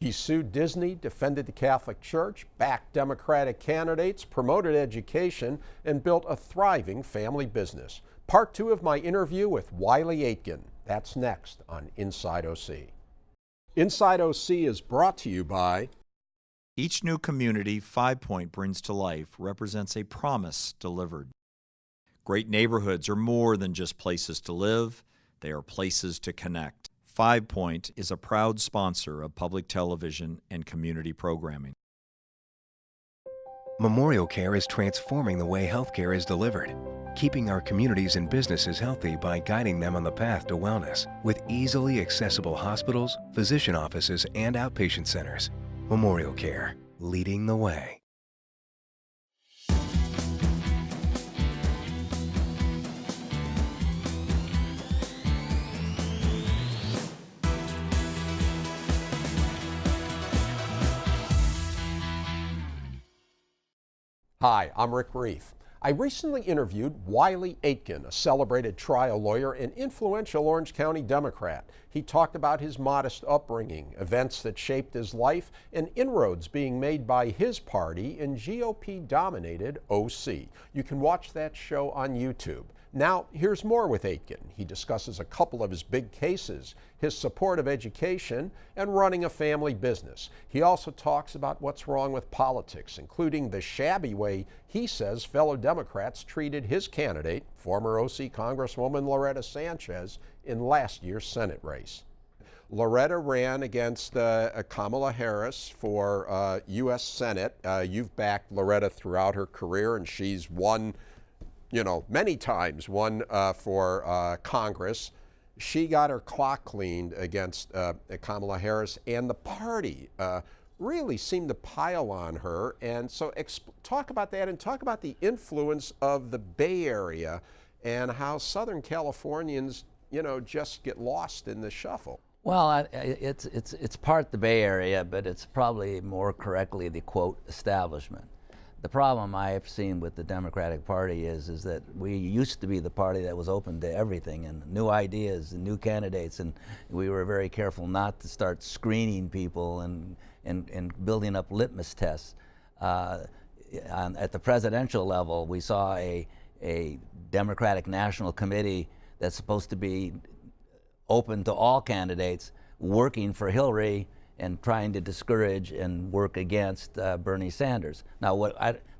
He sued Disney, defended the Catholic Church, backed Democratic candidates, promoted education, and built a thriving family business. Part 2 of my interview with Wylie Aitken. That's next on Inside OC. Inside OC is brought to you by... Each new community 5 Point brings to life represents a promise delivered. Great neighborhoods are more than just places to live, they are places to connect. 5 Point is a proud sponsor of public television and community programming. Memorial Care is transforming the way healthcare is delivered, keeping our communities and businesses healthy by guiding them on the path to wellness with easily accessible hospitals, physician offices, and outpatient centers. Memorial Care, leading the way. Hi, I'm Rick Reiff. I recently interviewed Wylie Aitken, a celebrated trial lawyer and influential Orange County Democrat. He talked about his modest upbringing, events that shaped his life, and inroads being made by his party in GOP-dominated OC. You can watch that show on YouTube. Now, here's more with Aitken. He discusses a couple of his big cases, his support of education, and running a family business. He also talks about what's wrong with politics, including the shabby way he says fellow Democrats treated his candidate, former OC Congresswoman Loretta Sanchez, in last year's Senate race. Loretta ran against Kamala Harris for U.S. Senate. You've backed Loretta throughout her career, and she's won many times, one for Congress. She got her clock cleaned against Kamala Harris, and the party really seemed to pile on her. And so talk about that, and talk about the influence of the Bay Area and how Southern Californians, just get lost in the shuffle. Well, it's part the Bay Area, but it's probably more correctly the, quote, establishment. The problem I have seen with the Democratic Party is that we used to be the party that was open to everything and new ideas and new candidates, and we were very careful not to start screening people and building up litmus tests. At the presidential level, we saw a Democratic National Committee that's supposed to be open to all candidates working for Hillary and trying to discourage and work against Bernie Sanders. Now,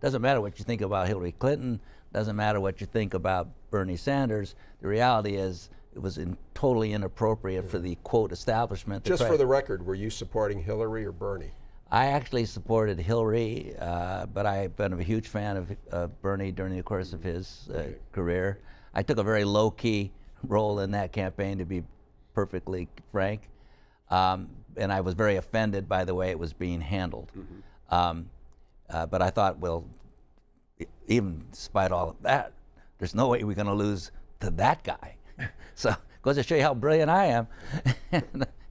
doesn't matter what you think about Hillary Clinton, doesn't matter what you think about Bernie Sanders. The reality is it was totally inappropriate for the, quote, establishment. Just for the record, were you supporting Hillary or Bernie? I actually supported Hillary, but I've been a huge fan of Bernie during the course of his career. I took a very low-key role in that campaign, to be perfectly frank. And I was very offended by the way it was being handled. But I thought, well, even despite all of that, there's no way we're going to lose to that guy. So goes to show you how brilliant I am.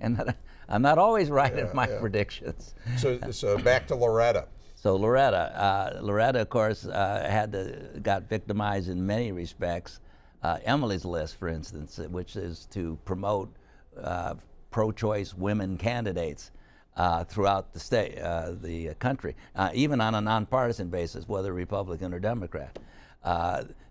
and that I'm not always right in my predictions. So back to Loretta. So Loretta, of course, got victimized in many respects. Emily's List, for instance, which is to promote pro-choice women candidates throughout the state, the country, even on a nonpartisan basis, whether Republican or Democrat.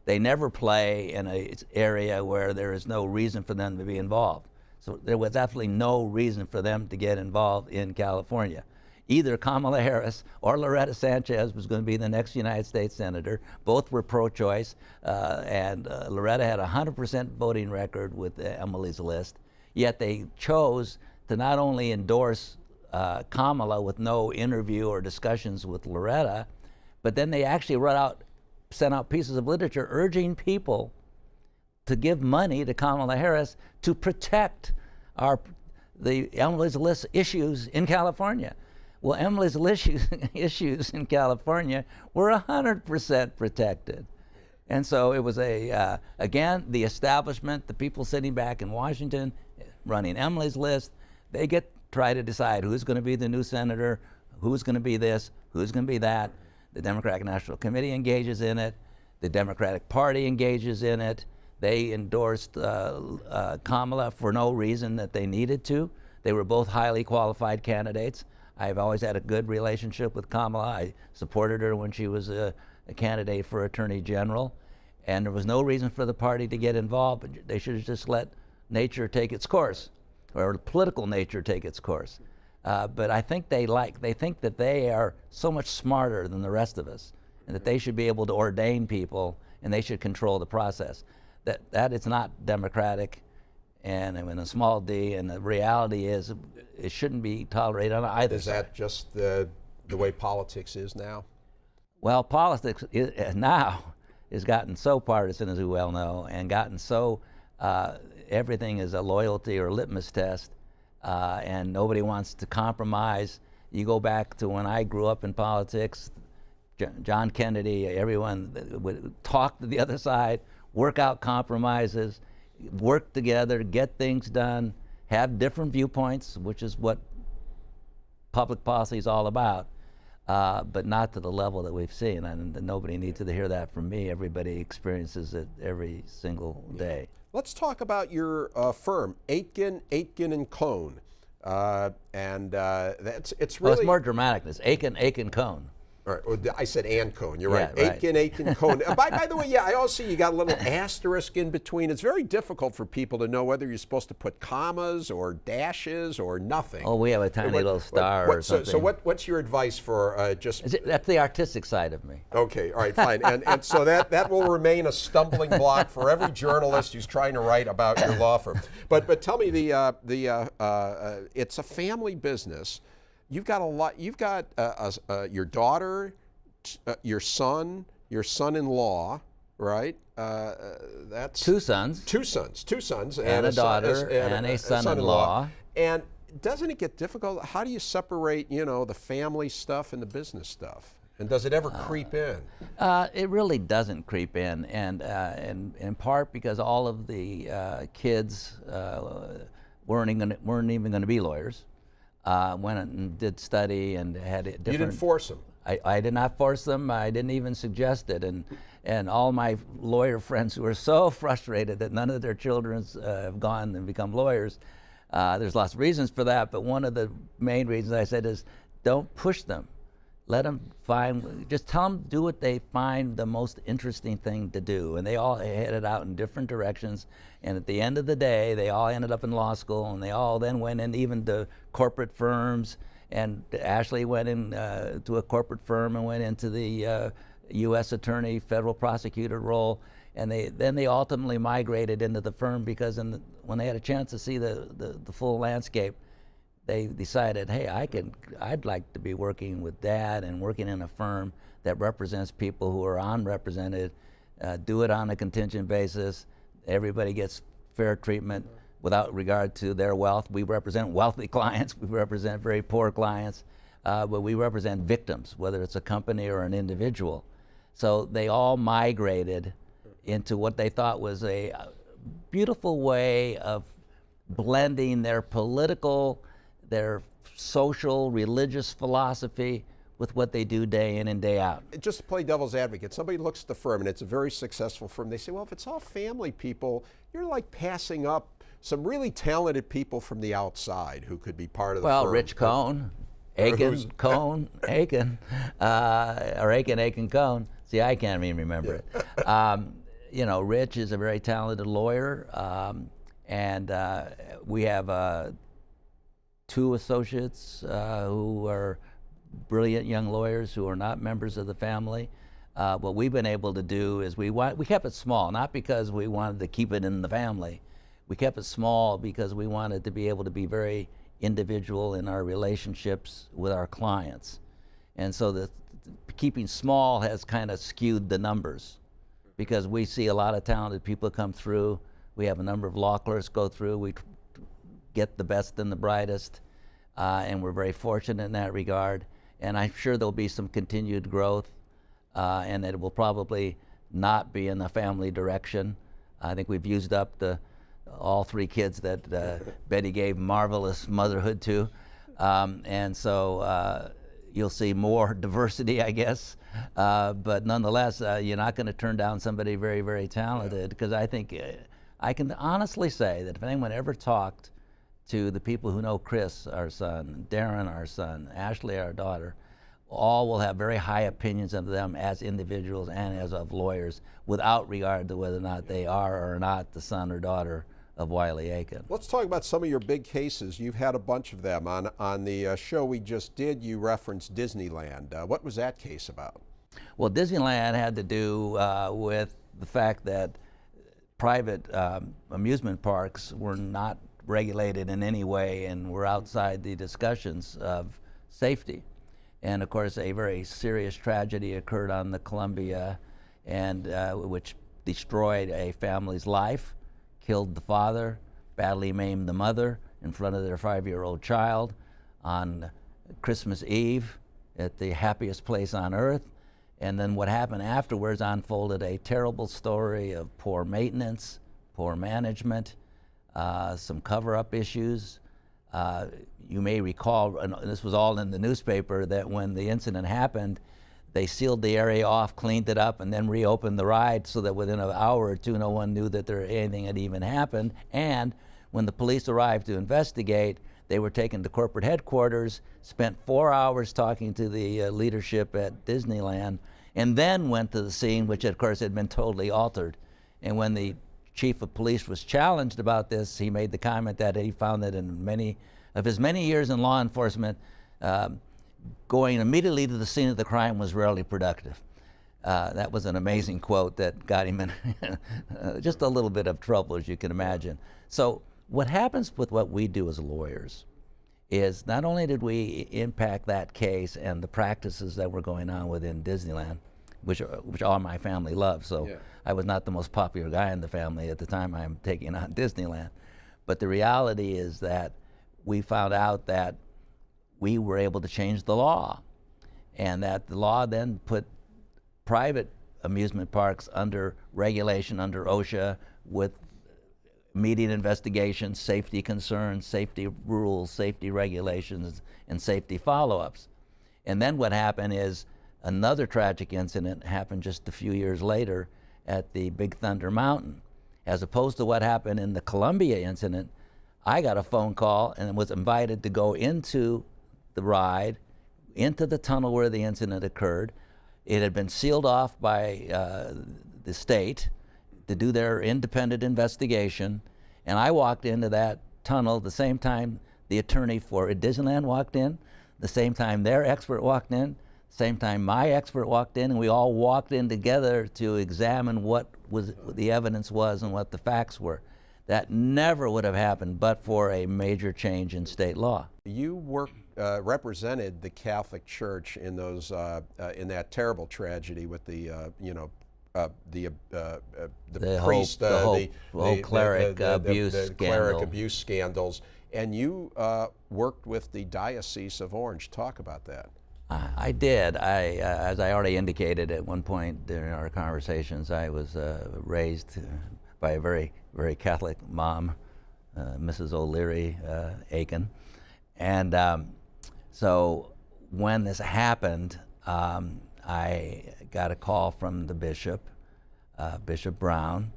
They never play in an area where there is no reason for them to be involved. So there was absolutely no reason for them to get involved in California. Either Kamala Harris or Loretta Sanchez was going to be the next United States Senator. Both were pro-choice, and Loretta had a 100% voting record with Emily's List. Yet they chose to not only endorse Kamala with no interview or discussions with Loretta, but then they actually sent out pieces of literature urging people to give money to Kamala Harris to protect the Emily's List issues in California. Well, Emily's List issues in California were 100% protected. And so it was again, the establishment, the people sitting back in Washington, running Emily's List, they try to decide who's going to be the new senator, who's going to be this, who's going to be that. The Democratic National Committee engages in it. The Democratic Party engages in it. They endorsed Kamala for no reason that they needed to. They were both highly qualified candidates. I've always had a good relationship with Kamala. I supported her when she was a candidate for Attorney General, and there was no reason for the party to get involved. They should have just let nature take its course, or political nature take its course. But I think they think that they are so much smarter than the rest of us, and that they should be able to ordain people, and they should control the process. That is not democratic, and in a small d, and the reality is it shouldn't be tolerated on either side. Is that just the way politics is now? Well, politics now has gotten so partisan, as we well know, and gotten so everything is a loyalty or litmus test, and nobody wants to compromise. You go back to when I grew up in politics, John Kennedy, everyone would talk to the other side, work out compromises, work together, get things done, have different viewpoints, which is what public policy is all about, but not to the level that we've seen. And nobody needs to hear that from me. Everybody experiences it every single day. Let's talk about your firm, Aitken & Cohn. It's really... Well, it's more dramatic. It's Aitken Cohn. All right, I said and Cohn, you're right. Yeah, right. Aitken Cohn. By the way, yeah, I also see you got a little asterisk in between. It's very difficult for people to know whether you're supposed to put commas or dashes or nothing. Oh, we have a tiny little star or something. So what's your advice for just... That's the artistic side of me. Okay, all right, fine. And so that will remain a stumbling block for every journalist who's trying to write about your law firm. But tell me, it's a family business. You've got a lot. You've got your daughter, your son, your son-in-law, right? That's two sons. Two sons, and a daughter, and a son-in-law. And doesn't it get difficult? How do you separate, the family stuff and the business stuff? And does it ever creep in? It really doesn't creep in, and in part because all of the kids weren't even going to be lawyers. Went and did study and had different... You didn't force them? I did not force them. I didn't even suggest it. And all my lawyer friends who are so frustrated that none of their children have gone and become lawyers, there's lots of reasons for that, but one of the main reasons I said is don't push them. Let them just tell them to do what they find the most interesting thing to do. And they all headed out in different directions. And at the end of the day, they all ended up in law school, and they all then went in even to corporate firms. And Ashley went in to a corporate firm and went into the U.S. attorney, federal prosecutor role. And then they ultimately migrated into the firm because when they had a chance to see the full landscape, they decided, hey, I'd like to be working with Dad and working in a firm that represents people who are unrepresented, do it on a contingent basis. Everybody gets fair treatment without regard to their wealth. We represent wealthy clients, we represent very poor clients, but we represent victims, whether it's a company or an individual. So they all migrated into what they thought was a beautiful way of blending their political, their social, religious philosophy with what they do day in and day out. Just to play devil's advocate, somebody looks at the firm and it's a very successful firm. They say, well, if it's all family people, you're like passing up some really talented people from the outside who could be part of the firm. Well, Rich Cohn, Aitken, Cohn, Aitken, or Aitken, Cohn. See, I can't even remember it. Rich is a very talented lawyer, and we have 2 associates who are brilliant young lawyers who are not members of the family. What we've been able to do is we kept it small, not because we wanted to keep it in the family. We kept it small because we wanted to be able to be very individual in our relationships with our clients. And so the keeping small has kind of skewed the numbers because we see a lot of talented people come through. We have a number of law clerks go through. We get the best and the brightest, and we're very fortunate in that regard. And I'm sure there'll be some continued growth, and it will probably not be in the family direction. I think we've used up all 3 kids that Betty gave marvelous motherhood to, and so you'll see more diversity, I guess. But nonetheless, you're not going to turn down somebody very, very talented, because I think I can honestly say that if anyone ever talked to the people who know Chris, our son, Darren, our son, Ashley, our daughter, all will have very high opinions of them as individuals and as of lawyers, without regard to whether or not they are or not the son or daughter of Wylie Aitken. Let's talk about some of your big cases. You've had a bunch of them. On the show we just did, you referenced Disneyland. What was that case about? Well, Disneyland had to do with the fact that private amusement parks were not regulated in any way and were outside the discussions of safety. And of course, a very serious tragedy occurred on the Columbia, and which destroyed a family's life, killed the father, badly maimed the mother in front of their 5-year-old child on Christmas Eve at the happiest place on earth. And then what happened afterwards unfolded a terrible story of poor maintenance, poor management, some cover-up issues. You may recall, and this was all in the newspaper, that when the incident happened, they sealed the area off, cleaned it up, and then reopened the ride so that within an hour or two, no one knew that anything had even happened. And when the police arrived to investigate, they were taken to corporate headquarters, spent 4 hours talking to the leadership at Disneyland, and then went to the scene, which of course had been totally altered. And when the chief of police was challenged about this, he made the comment that he found that in many of his many years in law enforcement, going immediately to the scene of the crime was rarely productive. That was an amazing quote that got him in just a little bit of trouble, as you can imagine. So what happens with what we do as lawyers is not only did we impact that case and the practices that were going on within Disneyland, which all my family loved, so yeah. I was not the most popular guy in the family at the time I'm taking on Disneyland. But the reality is that we found out that we were able to change the law, and that the law then put private amusement parks under regulation under OSHA with immediate investigations, safety concerns, safety rules, safety regulations, and safety follow-ups. And then what happened is another tragic incident happened just a few years later at the Big Thunder Mountain. As opposed to what happened in the Columbia incident, I got a phone call and was invited to go into the ride, into the tunnel where the incident occurred. It had been sealed off by the state to do their independent investigation, and I walked into that tunnel the same time the attorney for Disneyland walked in, the same time their expert walked in, same time my expert walked in, and we all walked in together to examine what the evidence was and what the facts were. That never would have happened but for a major change in state law. You represented the Catholic Church in those in that terrible tragedy with the priest, the whole cleric abuse the scandal. Cleric abuse scandals, and you worked with the Diocese of Orange. Talk about that. I did. As I already indicated at one point during our conversations, I was raised by a very, very Catholic mom, Mrs. O'Leary Aitken. And so when this happened, I got a call from the bishop, Bishop Brown.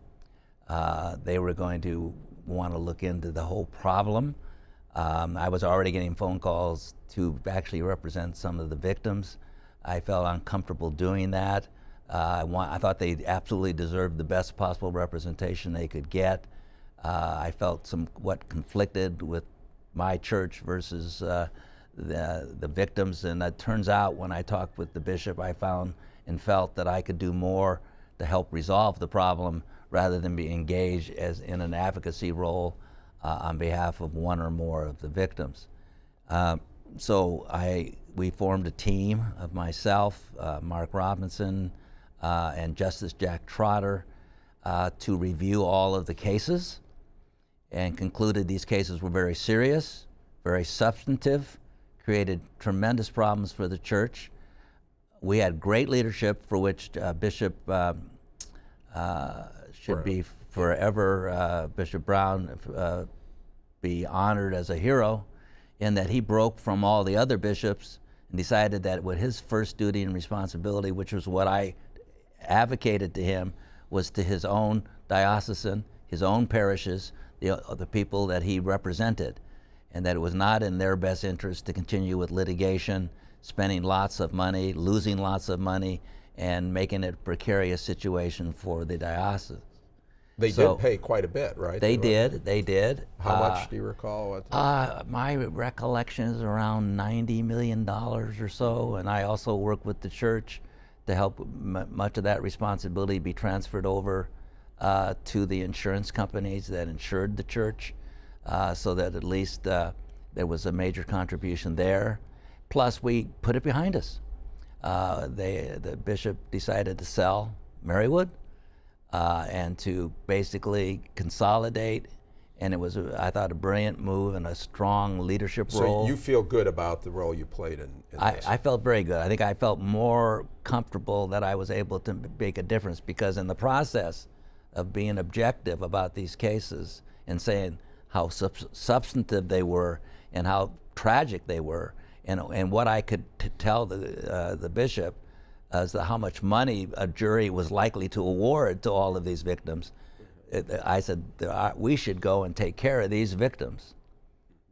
They were going to want to look into the whole problem. I was already getting phone calls to actually represent some of the victims. I felt uncomfortable doing that. I thought they absolutely deserved the best possible representation they could get. I felt somewhat conflicted with my church versus the victims, and it turns out when I talked with the bishop, I found and felt that I could do more to help resolve the problem rather than be engaged as in an advocacy role on behalf of one or more of the victims. So we formed a team of myself, Mark Robinson, and Justice Jack Trotter to review all of the cases, and concluded these cases were very serious, very substantive, created tremendous problems for the church. We had great leadership for which Bishop should be forever, Bishop Brown, be honored as a hero, in that he broke from all the other bishops and decided that what his first duty and responsibility, which was what I advocated to him, was to his own diocesan, his own parishes, the people that he represented. and that it was not in their best interest to continue with litigation, spending lots of money, losing lots of money, and making it a precarious situation for the diocese. They did pay quite a bit, right? They did. How much do you recall? My recollection is around $90 million or so, and I also work with the church to help much of that responsibility be transferred over to the insurance companies that insured the church, so that at least there was a major contribution there. Plus, we put it behind us. The bishop decided to sell Marywood and to basically consolidate, and it was, I thought, a brilliant move and a strong leadership role. So you feel good about the role you played in this? I felt very good. I think I felt more comfortable that I was able to make a difference, because in the process of being objective about these cases and saying how substantive they were and how tragic they were, and what I could tell the bishop as to how much money a jury was likely to award to all of these victims, I said, we should go and take care of these victims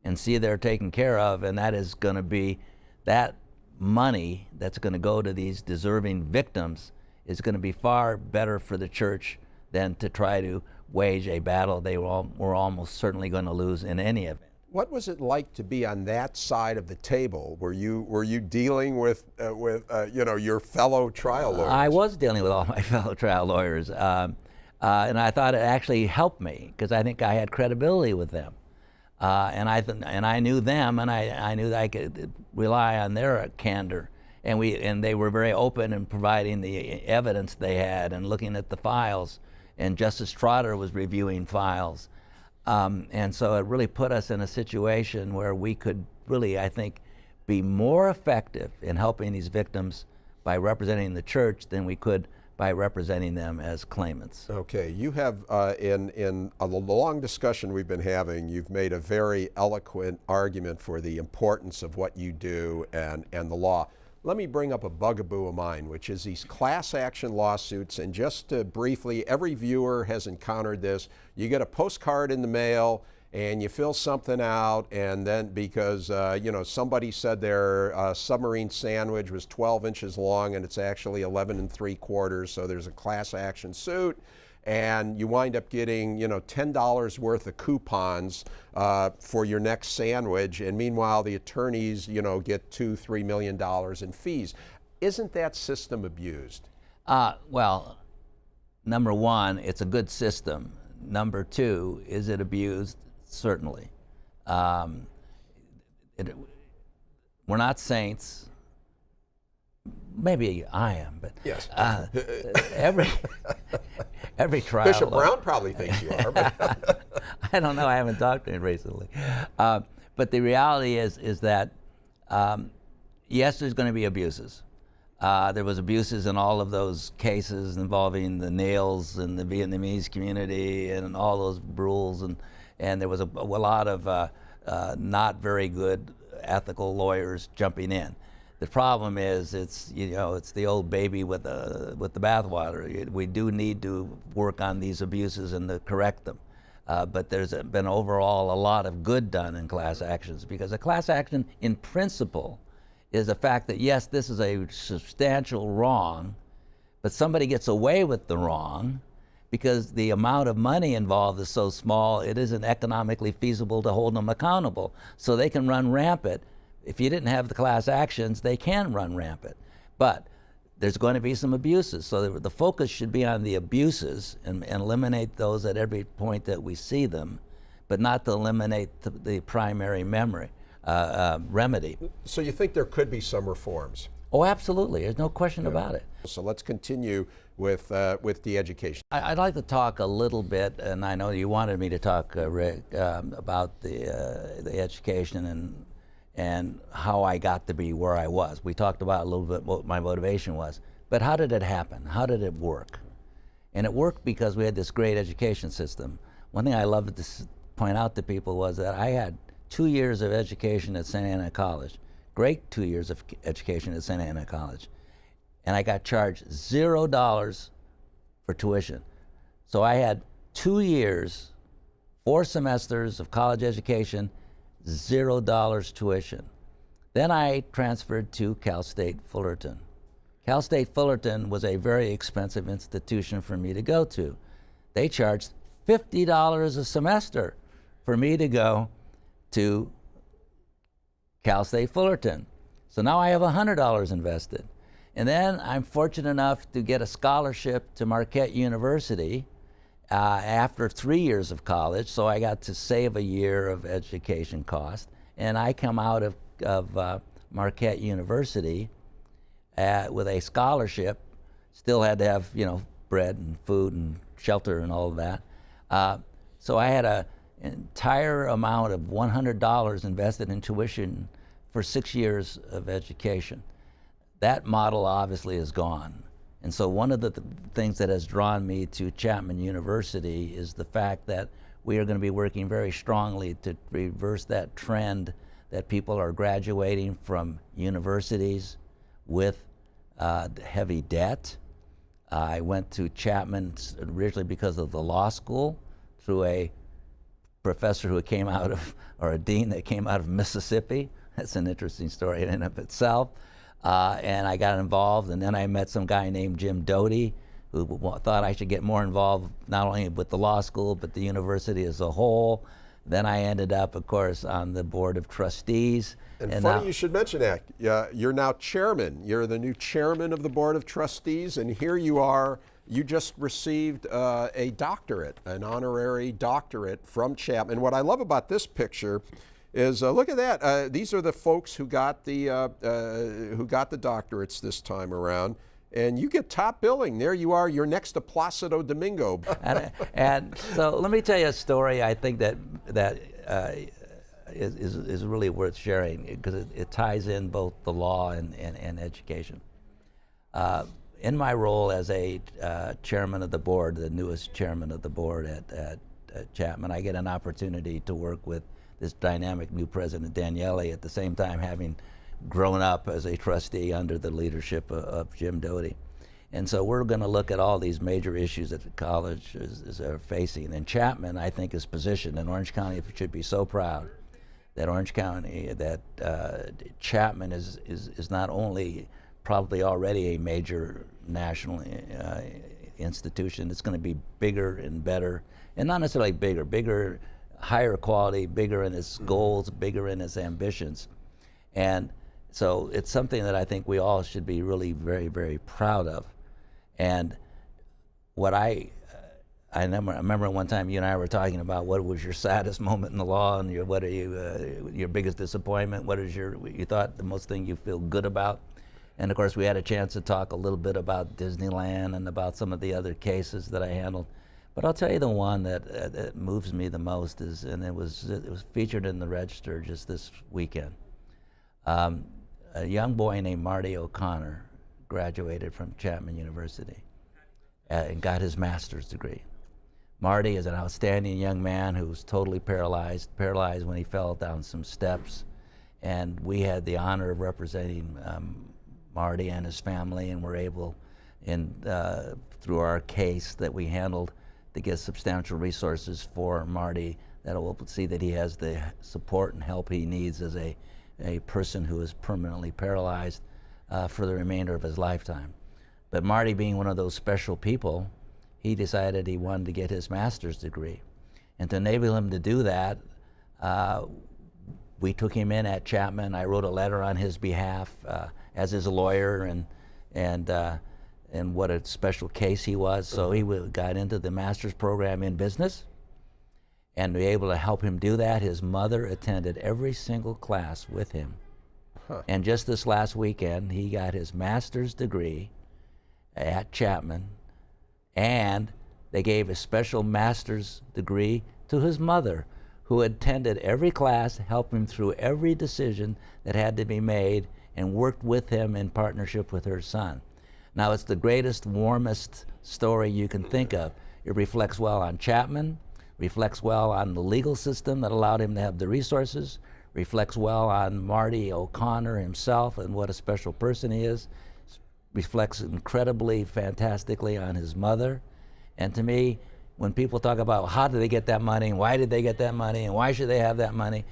and see they're taken care of, and that is going to be, that money that's going to go to these deserving victims is going to be far better for the church than to try to wage a battle they were almost certainly going to lose in any event. What was it like to be on that side of the table? Were you dealing with your fellow trial lawyers? I was dealing with all my fellow trial lawyers, and I thought it actually helped me, because I think I had credibility with them, and I knew them, and I knew that I could rely on their candor, and they were very open in providing the evidence they had and looking at the files, and Justice Trotter was reviewing files. And so it really put us in a situation where we could really, I think, be more effective in helping these victims by representing the church than we could by representing them as claimants. Okay, you have, in a long discussion we've been having, you've made a very eloquent argument for the importance of what you do and the law. Let me bring up a bugaboo of mine, which is these class action lawsuits. And just to briefly, every viewer has encountered this. You get a postcard in the mail and you fill something out, and then because somebody said their submarine sandwich was 12 inches long and it's actually 11 3/4, so there's a class action suit. And you wind up getting, $10 worth of coupons for your next sandwich, and meanwhile the attorneys, get $2-3 million in fees. Isn't that system abused? Well, number one, it's a good system. Number two, is it abused? Certainly. We're not saints. Maybe I am, but yes. Every trial. Bishop Brown probably thinks you are. But I don't know. I haven't talked to him recently. But the reality is that yes, there's going to be abuses. There was abuses in all of those cases involving the Nails and the Vietnamese community and all those rules, and there was a lot of not very good ethical lawyers jumping in. The problem is it's the old baby with the bathwater. We do need to work on these abuses and to correct them. But there's been overall a lot of good done in class actions, because a class action in principle is the fact that yes, this is a substantial wrong, but somebody gets away with the wrong because the amount of money involved is so small, it isn't economically feasible to hold them accountable. So they can run rampant. If you didn't have the class actions, they can run rampant. But there's going to be some abuses. So the focus should be on the abuses and eliminate those at every point that we see them, but not to eliminate the primary remedy. So you think there could be some reforms? Oh, absolutely. There's no question about it. So let's continue with the education. I'd like to talk a little bit, and I know you wanted me to talk, Rick, about the education and how I got to be where I was. We talked about a little bit what my motivation was, but how did it happen? How did it work? And it worked because we had this great education system. One thing I loved to point out to people was that I had 2 years of education at Santa Ana College, great 2 years of education at Santa Ana College, and I got charged $0 for tuition. So I had 2 years, 4 semesters of college education, $0 tuition. Then I transferred to Cal State Fullerton. Cal State Fullerton was a very expensive institution for me to go to. They charged $50 a semester for me to go to Cal State Fullerton. So now I have $100 invested. And then I'm fortunate enough to get a scholarship to Marquette University after 3 years of college, so I got to save a year of education cost. And I come out of Marquette University with a scholarship, still had to have, bread and food and shelter and all of that. So I had an entire amount of $100 invested in tuition for 6 years of education. That model obviously is gone. And so one of the things that has drawn me to Chapman University is the fact that we are going to be working very strongly to reverse that trend that people are graduating from universities with heavy debt. I went to Chapman originally because of the law school through a professor who came out of, or a dean that came out of Mississippi. That's an interesting story in and of itself. And I got involved, and then I met some guy named Jim Doty, who thought I should get more involved not only with the law school, but the university as a whole. Then I ended up, of course, on the board of trustees. And funny now, you should mention that. You're now chairman. You're the new chairman of the board of trustees, and here you are. You just received a doctorate, an honorary doctorate from Chapman. What I love about this picture is look at that. These are the folks who got the doctorates this time around, and you get top billing. There you are. You're next to Placido Domingo. and so let me tell you a story. I think that is really worth sharing because it ties in both the law and education. In my role as a chairman of the board, the newest chairman of the board at Chapman, I get an opportunity to work with this dynamic new president, Daniele, at the same time having grown up as a trustee under the leadership of Jim Doty. And so we're going to look at all these major issues that the college are facing. And Chapman, I think, is positioned, and Orange County should be so proud that Chapman is not only probably already a major national institution, it's going to be bigger and better, and not necessarily bigger, higher quality, bigger in its goals, bigger in its ambitions. And so it's something that I think we all should be really very, very proud of. And what I remember one time you and I were talking about what was your saddest moment in the law, and what are your biggest disappointment, what is you thought the most thing you feel good about. And of course we had a chance to talk a little bit about Disneyland and about some of the other cases that I handled. But I'll tell you the one that moves me the most is, and it was featured in the Register just this weekend. A young boy named Marty O'Connor graduated from Chapman University and got his master's degree. Marty is an outstanding young man who was totally paralyzed when he fell down some steps. And we had the honor of representing Marty and his family, and were able, through our case that we handled, to get substantial resources for Marty that will see that he has the support and help he needs as a person who is permanently paralyzed for the remainder of his lifetime. But Marty, being one of those special people, he decided he wanted to get his master's degree. And to enable him to do that, we took him in at Chapman. I wrote a letter on his behalf as his lawyer, and what a special case he was. So he got into the master's program in business, and to be able to help him do that, his mother attended every single class with him. And just this last weekend, he got his master's degree at Chapman, and they gave a special master's degree to his mother, who attended every class, helped him through every decision that had to be made, and worked with him in partnership with her son. Now, it's the greatest, warmest story you can think of. It reflects well on Chapman, reflects well on the legal system that allowed him to have the resources, reflects well on Marty O'Connor himself and what a special person he is, reflects incredibly, fantastically on his mother. And to me, when people talk about how did they get that money, and why did they get that money, and why should they have that money,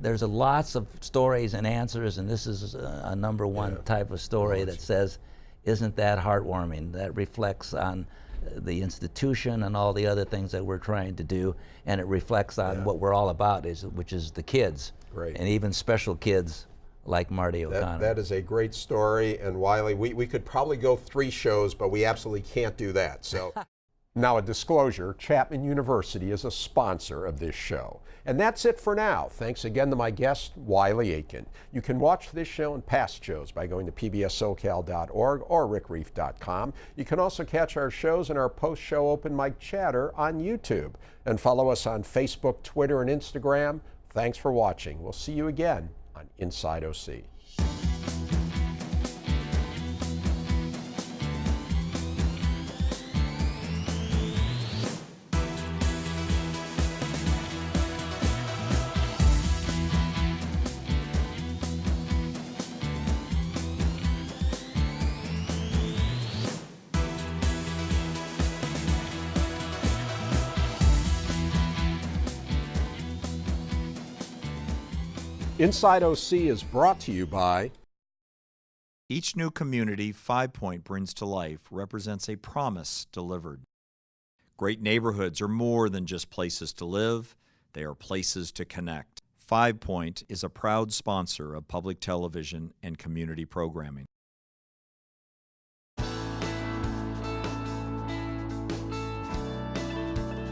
there's lots of stories and answers, and this is a number one type of story that says, isn't that heartwarming? That reflects on the institution and all the other things that we're trying to do, and it reflects on what we're all about, which is the kids. Great. And even special kids like Marty O'Connor. That is a great story, and Wylie, we could probably go 3 shows, but we absolutely can't do that. So, now a disclosure, Chapman University is a sponsor of this show. And that's it for now. Thanks again to my guest, Wylie Aitken. You can watch this show and past shows by going to pbssocal.org or rickreiff.com. You can also catch our shows and our post-show open mic chatter on YouTube. And follow us on Facebook, Twitter, and Instagram. Thanks for watching. We'll see you again on Inside OC. Inside OC is brought to you by... Each new community 5 Point brings to life represents a promise delivered. Great neighborhoods are more than just places to live, they are places to connect. 5 Point is a proud sponsor of public television and community programming.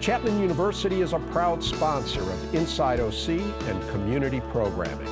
Chapman University is a proud sponsor of Inside OC and community programming.